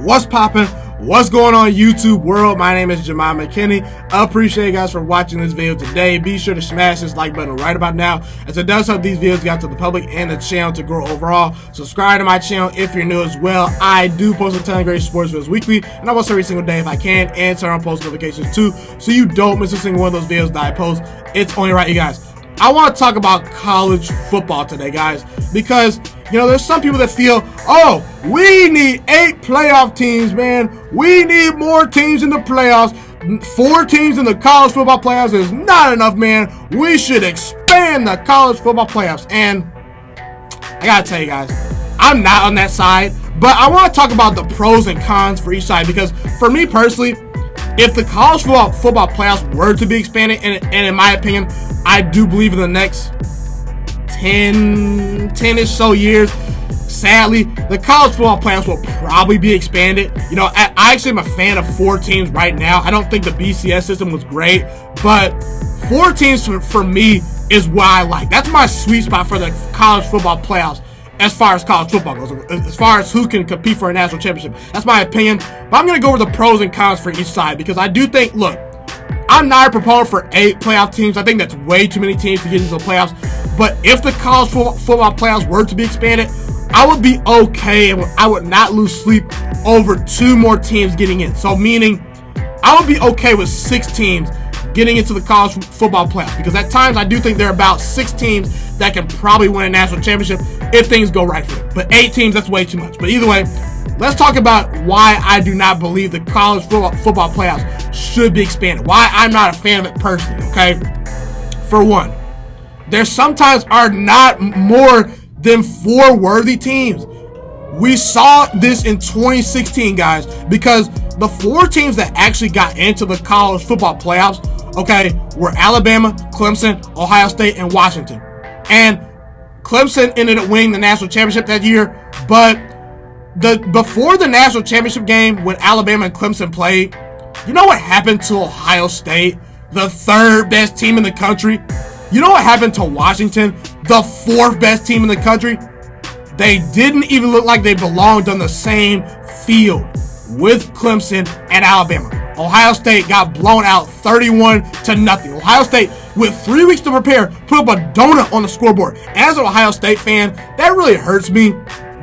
What's poppin'? What's going on, YouTube world? My name is Ghiman Mckinney. I appreciate you guys for watching this video today. Be sure to smash this like button right about now, as it does help these videos get out to the public and the channel to grow overall. Subscribe to my channel if you're new as well. I do post a ton of great sports videos weekly, and I post every single day if I can, and turn on post notifications too, so you don't miss a single one of those videos that I post. It's only right, you guys. I want to talk about college football today, guys, because, you know, there's some people that feel, oh, we need 8 playoff teams, man. We need more teams in the playoffs. 4 teams in the college football playoffs is not enough, man. We should expand the college football playoffs. And I got to tell you guys, I'm not on that side, but I want to talk about the pros and cons for each side, because for me personally, if the college football playoffs were to be expanded, and in my opinion, I do believe in the next 10-ish so years, sadly, the college football playoffs will probably be expanded. You know, I actually am a fan of 4 teams right now. I don't think the BCS system was great, but 4 teams for me is what I like. That's my sweet spot for the college football playoffs. As far as college football goes, as far as who can compete for a national championship, that's my opinion. But I'm going to go over the pros and cons for each side, because I do think, look, I'm not a proponent for 8 playoff teams. I think that's way too many teams to get into the playoffs. But if the college football playoffs were to be expanded, I would be okay, and I would not lose sleep over 2 more teams getting in. So meaning, I would be okay with 6 teams getting into the college football playoffs, because at times I do think there are about 6 teams that can probably win a national championship if things go right for them. But 8 teams, that's way too much. But either way, let's talk about why I do not believe the college football playoffs should be expanded. Why I'm not a fan of it personally, okay? For one, there sometimes are not more than 4 worthy teams. We saw this in 2016, guys, because the 4 teams that actually got into the college football playoffs, okay, were Alabama, Clemson, Ohio State, and Washington. And Clemson ended up winning the national championship that year, but before the national championship game, when Alabama and Clemson played, you know what happened to Ohio State, the 3rd best team in the country? You know what happened to Washington, the 4th best team in the country? They didn't even look like they belonged on the same field with Clemson and Alabama. Ohio State got blown out 31-0. Ohio State, with 3 weeks to prepare, put up a donut on the scoreboard. As an Ohio State fan, that really hurts me.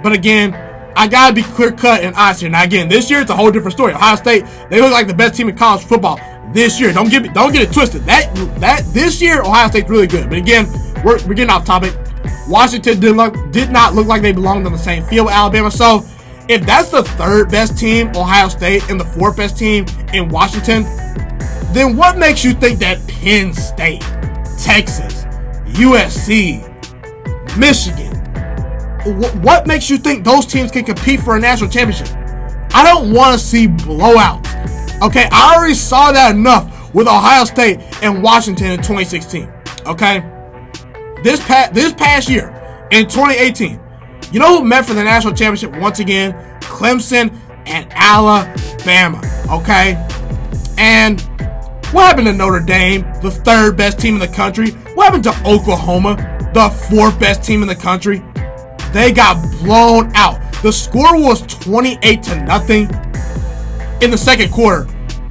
But again, I gotta be clear cut and honest here. Now again, this year it's a whole different story. Ohio State, they look like the best team in college football this year. Don't get it twisted. That this year Ohio State's really good. But again, we're getting off topic. Washington did not look like they belonged on the same field with Alabama. So if that's the 3rd best team, Ohio State, and the 4th best team in Washington, then what makes you think that Penn State, Texas, USC, Michigan, what makes you think those teams can compete for a national championship? I don't want to see blowouts. Okay, I already saw that enough with Ohio State and Washington in 2016. Okay, this past year in 2018, you know who met for the national championship once again? Clemson and Alabama. Okay, and what happened to Notre Dame, the 3rd best team in the country? What happened to Oklahoma, the 4th best team in the country? They got blown out. The score was 28-0 in the 2nd quarter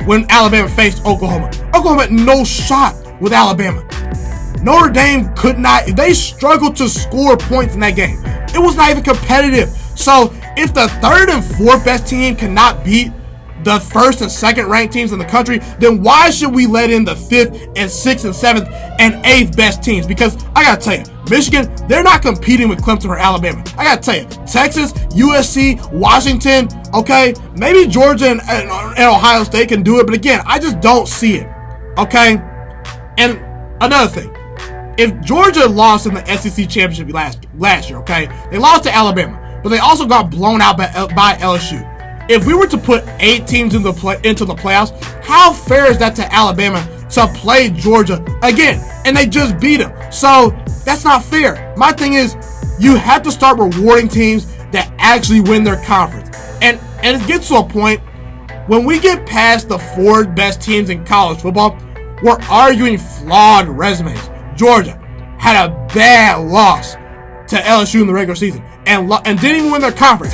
when Alabama faced Oklahoma. Oklahoma had no shot with Alabama. Notre Dame could not. They struggled to score points in that game. It was not even competitive. So if the 3rd and 4th best team cannot beat the 1st and 2nd ranked teams in the country, then why should we let in the 5th and 6th and 7th and 8th best teams? Because I gotta tell you, Michigan, they're not competing with Clemson or Alabama. I gotta tell you, Texas, USC, Washington, okay, maybe Georgia and Ohio State can do it, but again, I just don't see it, okay? And another thing, if Georgia lost in the SEC championship last year, okay, they lost to Alabama, but they also got blown out by LSU. If we were to put 8 teams into the playoffs, how fair is that to Alabama to play Georgia again? And they just beat them. So that's not fair. My thing is, you have to start rewarding teams that actually win their conference. And it gets to a point when we get past the 4 best teams in college football, we're arguing flawed resumes. Georgia had a bad loss to LSU in the regular season and didn't even win their conference.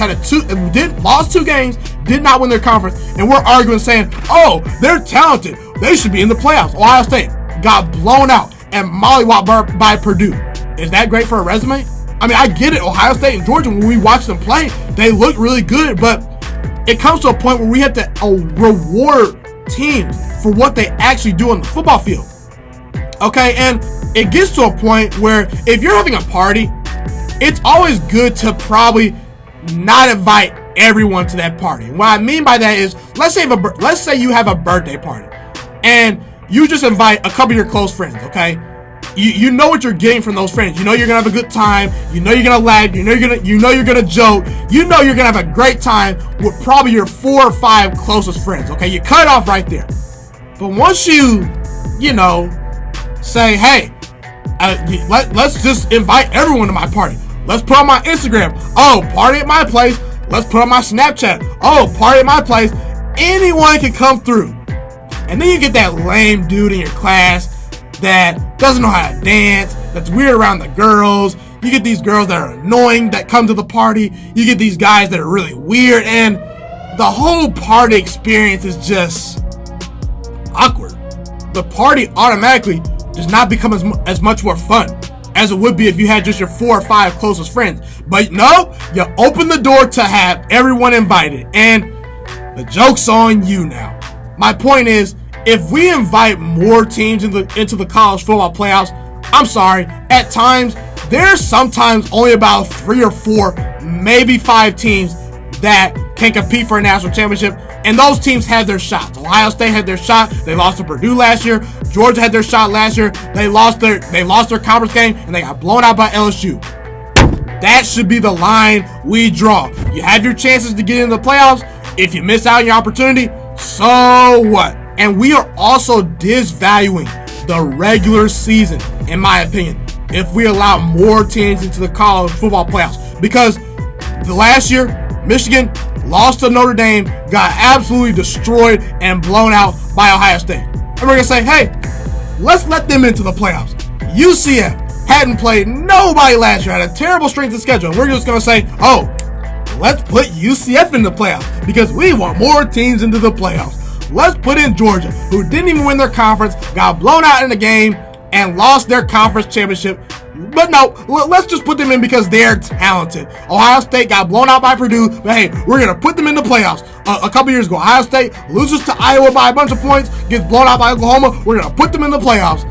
Lost 2 games, did not win their conference, and we're arguing saying, oh, they're talented, they should be in the playoffs. Ohio State got blown out and mollywopped by Purdue. Is that great for a resume? I mean, I get it. Ohio State and Georgia, when we watch them play, they look really good, but it comes to a point where we have to reward teams for what they actually do on the football field. Okay, and it gets to a point where if you're having a party, it's always good to probably not invite everyone to that party. And what I mean by that is, let's say you have a birthday party and you just invite a couple of your close friends, okay? You know what you're getting from those friends. You know you're gonna have a good time. You know you're gonna laugh. You know you're gonna joke. You know you're gonna have a great time with probably your 4 or 5 closest friends. Okay, you cut it off right there. But once you say, hey, let's just invite everyone to my party. Let's put on my Instagram. Oh, party at my place. Let's put on my Snapchat. Oh, party at my place. Anyone can come through. And then you get that lame dude in your class that doesn't know how to dance, that's weird around the girls. You get these girls that are annoying that come to the party. You get these guys that are really weird, and the whole party experience is just awkward. The party automatically does not become as much more fun as it would be if you had just your 4 or 5 closest friends. But no, you open the door to have everyone invited, and the joke's on you now. My point is, if we invite more teams into the college football playoffs, I'm sorry, at times, there's sometimes only about 3 or 4, maybe 5 teams that can compete for a national championship, and those teams had their shots. Ohio State had their shot. They lost to Purdue last year. Georgia had their shot last year. They lost their conference game, and they got blown out by LSU. That should be the line we draw. You have your chances to get into the playoffs. If you miss out on your opportunity, so what? And we are also disvaluing the regular season, in my opinion, if we allow more teams into the college football playoffs. Because the last year, Michigan lost to Notre Dame, got absolutely destroyed and blown out by Ohio State. And we're going to say, hey, let's let them into the playoffs. UCF hadn't played nobody last year, had a terrible strength of schedule. And we're just going to say, oh, let's put UCF in the playoffs because we want more teams into the playoffs. Let's put in Georgia, who didn't even win their conference, got blown out in the game, and lost their conference championship. But no, let's just put them in because they're talented. Ohio State got blown out by Purdue, but hey, we're going to put them in the playoffs. A couple years ago, Ohio State loses to Iowa by a bunch of points, gets blown out by Oklahoma. We're going to put them in the playoffs.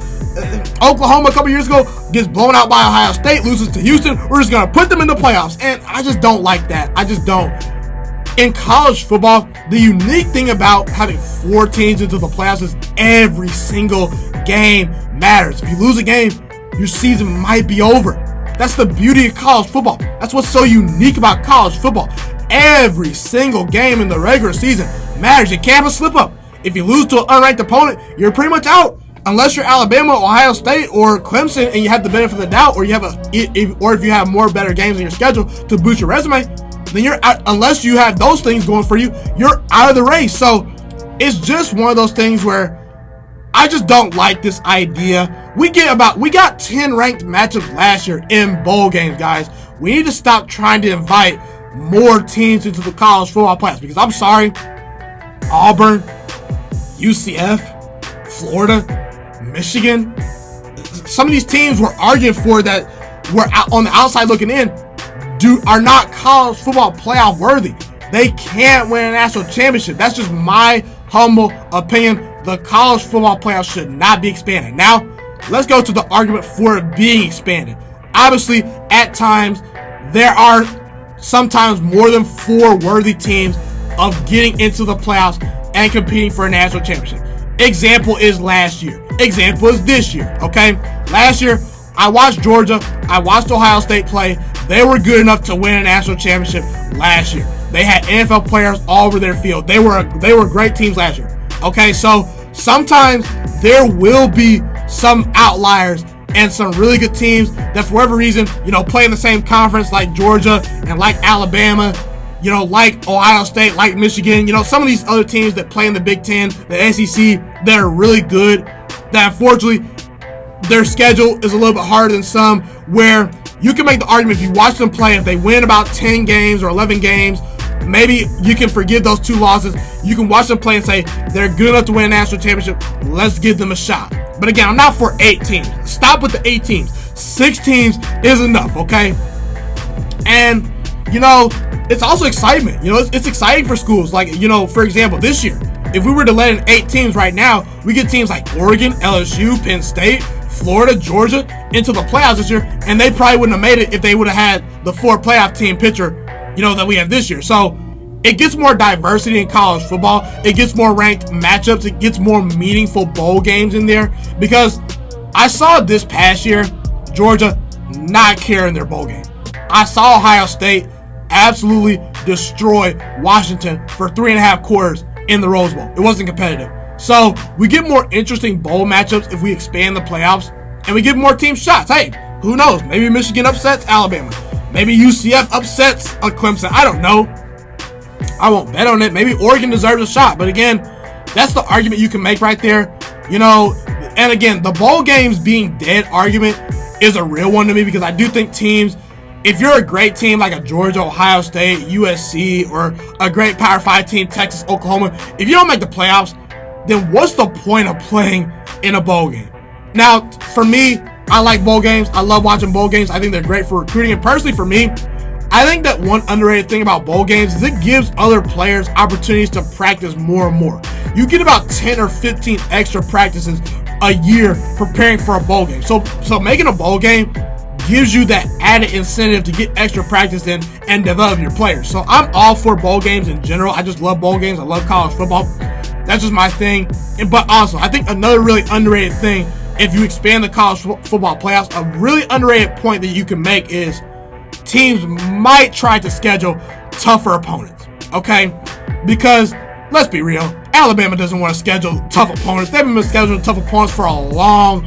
Oklahoma a couple years ago gets blown out by Ohio State, loses to Houston. We're just going to put them in the playoffs. And I just don't like that. I just don't. In college football, the unique thing about having 4 teams into the playoffs is every single game matters. If you lose a game, your season might be over. That's the beauty of college football. That's what's so unique about college football. Every single game in the regular season matters. You can't have a slip up. If you lose to an unranked opponent, you're pretty much out. Unless you're Alabama, Ohio State, or Clemson, and you have the benefit of the doubt, or if you have more better games in your schedule to boost your resume, then you're out. Unless you have those things going for you, you're out of the race. So it's just one of those things where I just don't like this idea. We got 10 ranked matchups last year in bowl games, guys. We need to stop trying to invite more teams into the college football playoffs because I'm sorry, Auburn, UCF, Florida, Michigan, some of these teams we're arguing for that we're on the outside looking in are not college football playoff worthy. They can't win a national championship. That's just my humble opinion. The college football playoffs should not be expanded. Now, let's go to the argument for it being expanded. Obviously, at times, there are sometimes more than 4 worthy teams of getting into the playoffs and competing for a national championship. Example is last year. Example is this year, okay? Last year, I watched Georgia. I watched Ohio State play. They were good enough to win a national championship last year. They had NFL players all over their field. They were great teams last year. Okay, so sometimes there will be some outliers and some really good teams that for whatever reason, play in the same conference like Georgia and like Alabama, like Ohio State, like Michigan, some of these other teams that play in the Big Ten, the SEC, that are really good, that unfortunately their schedule is a little bit harder than some, where you can make the argument if you watch them play, if they win about 10 games or 11 games, maybe you can forgive those 2 losses. You can watch them play and say, they're good enough to win a national championship. Let's give them a shot. But again, I'm not for 8 teams. Stop with the 8 teams. 6 teams is enough, okay? And, it's also excitement. It's exciting for schools. Like, for example, this year, if we were to let in 8 teams right now, we get teams like Oregon, LSU, Penn State, Florida, Georgia into the playoffs this year, and they probably wouldn't have made it if they would have had the 4 playoff team picture, that we have this year. So it gets more diversity in college football. It gets more ranked matchups. It gets more meaningful bowl games in there, because I saw this past year Georgia not care in their bowl game. I saw Ohio State absolutely destroy Washington for 3.5 quarters in the Rose Bowl. It wasn't competitive. So we get more interesting bowl matchups if we expand the playoffs, and we give more teams shots. Hey, who knows? Maybe Michigan upsets Alabama. Maybe UCF upsets Clemson. I don't know. I won't bet on it. Maybe Oregon deserves a shot. But again, that's the argument you can make right there. And again, the bowl games being dead argument is a real one to me, because I do think teams, if you're a great team like a Georgia, Ohio State, USC, or a great Power 5 team, Texas, Oklahoma, if you don't make the playoffs, then what's the point of playing in a bowl game? Now, for me, I like bowl games. I love watching bowl games. I think they're great for recruiting. And personally, for me, I think that one underrated thing about bowl games is it gives other players opportunities to practice more and more. You get about 10 or 15 extra practices a year preparing for a bowl game. So making a bowl game gives you that added incentive to get extra practice in and develop your players. So I'm all for bowl games in general. I just love bowl games. I love college football. That's just my thing. But also, I think another really underrated thing, if you expand the college football playoffs, a really underrated point that you can make is teams might try to schedule tougher opponents, okay? Because, let's be real, Alabama doesn't want to schedule tough opponents. They've been scheduling tough opponents for a long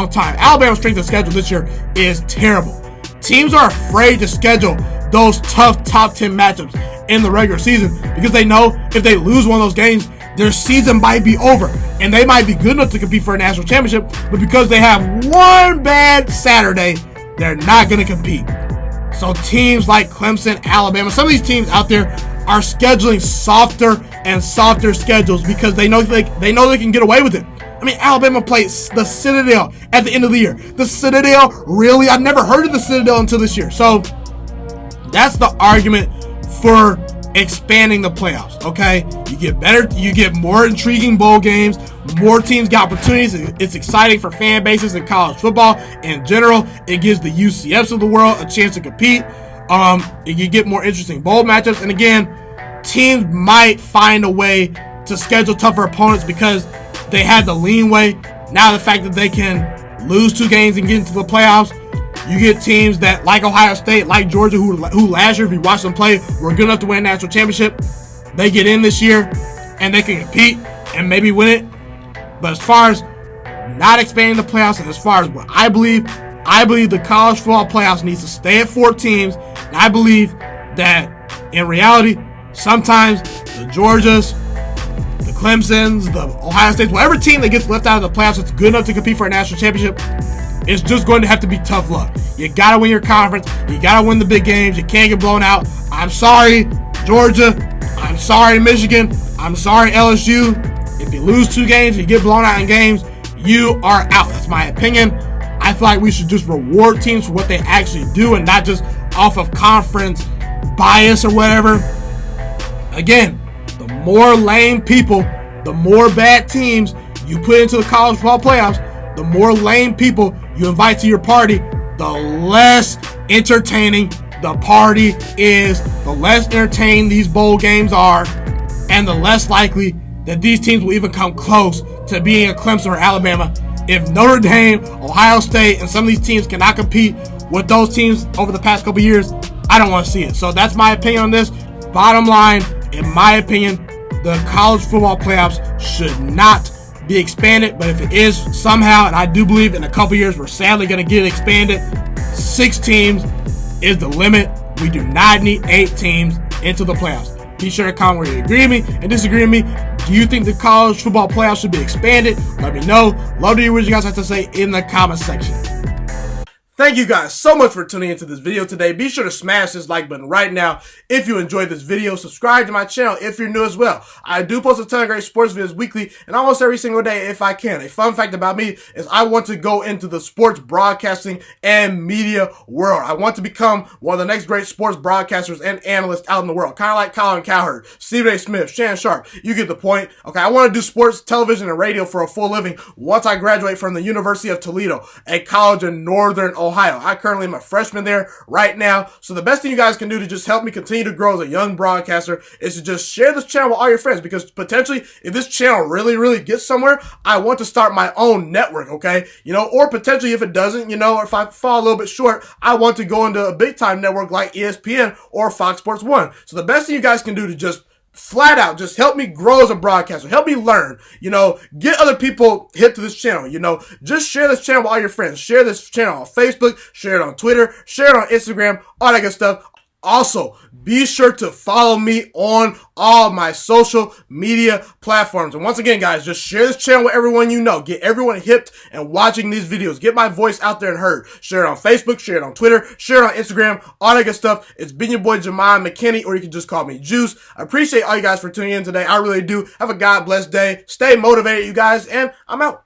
time. Alabama's strength of schedule this year is terrible. Teams are afraid to schedule those tough top 10 matchups in the regular season, because they know if they lose one of those games, their season might be over, and they might be good enough to compete for a national championship, but because they have one bad Saturday, they're not going to compete. So teams like Clemson, Alabama, some of these teams out there are scheduling softer and softer schedules because they know they can get away with it. I mean, Alabama plays the Citadel at the end of the year. The Citadel, really? I've never heard of the Citadel until this year. So that's the argument for expanding the playoffs, okay? You get more intriguing bowl games, more teams get opportunities. It's exciting for fan bases in college football in general. It gives the UCFs of the world a chance to compete. You get more interesting bowl matchups, and again, teams might find a way to schedule tougher opponents because they had the leeway. Now the fact that they can lose 2 games and get into the playoffs, you get teams that, like Ohio State, like Georgia, who last year, if you watch them play, were good enough to win a national championship. They get in this year, and they can compete and maybe win it. But as far as not expanding the playoffs, and as far as what I believe the college football playoffs needs to stay at 4 teams. And I believe that, in reality, sometimes the Georgias, the Clemsons, the Ohio States, whatever team that gets left out of the playoffs that's good enough to compete for a national championship, it's just going to have to be tough luck. You got to win your conference. You got to win the big games. You can't get blown out. I'm sorry, Georgia. I'm sorry, Michigan. I'm sorry, LSU. If you lose 2 games, you get blown out in games, you are out. That's my opinion. I feel like we should just reward teams for what they actually do and not just off of conference bias or whatever. Again, the more lame people, the more bad teams you put into the college football playoffs, the more lame people you invite to your party, the less entertaining the party is, the less entertaining these bowl games are, and the less likely that these teams will even come close to being a Clemson or Alabama. If Notre Dame, Ohio State, and some of these teams cannot compete with those teams over the past couple years, I don't want to see it. So that's my opinion on this. Bottom line, in my opinion, the college football playoffs should not be expanded. But if it is somehow, and I do believe in a couple years we're sadly going to get it expanded, 6 teams is the limit. We do not need 8 teams into the playoffs. Be sure to comment where you agree with me and disagree with me. Do you think the college football playoffs should be expanded? Let me know. Love to hear what you guys have to say in the comment section. Thank you guys so much for tuning into this video today. Be sure to smash this like button right now if you enjoyed this video. Subscribe to my channel if you're new as well. I do post a ton of great sports videos weekly and almost every single day if I can. A fun fact about me is I want to go into the sports broadcasting and media world. I want to become one of the next great sports broadcasters and analysts out in the world. Kind of like Colin Cowherd, Stephen A. Smith, Shannon Sharp. You get the point. Okay, I want to do sports, television, and radio for a full living once I graduate from the University of Toledo, a college in Northern Ohio. I currently am a freshman there right now. So the best thing you guys can do to just help me continue to grow as a young broadcaster is to just share this channel with all your friends, because potentially if this channel really gets somewhere, I want to start my own network, okay? Or potentially if it doesn't, or if I fall a little bit short, I want to go into a big time network like ESPN or Fox Sports 1. So the best thing you guys can do to just flat out just help me grow as a broadcaster, help me learn, get other people hip to this channel, just share this channel with all your friends, share this channel on Facebook, share it on Twitter, share it on Instagram, all that good stuff. Also, be sure to follow me on all my social media platforms. And once again, guys, just share this channel with everyone you know. Get everyone hipped and watching these videos. Get my voice out there and heard. Share it on Facebook, share it on Twitter, share it on Instagram, all that good stuff. It's been your boy, Ghiman Mckinney, or you can just call me Juice. I appreciate all you guys for tuning in today. I really do. Have a God blessed day. Stay motivated, you guys, and I'm out.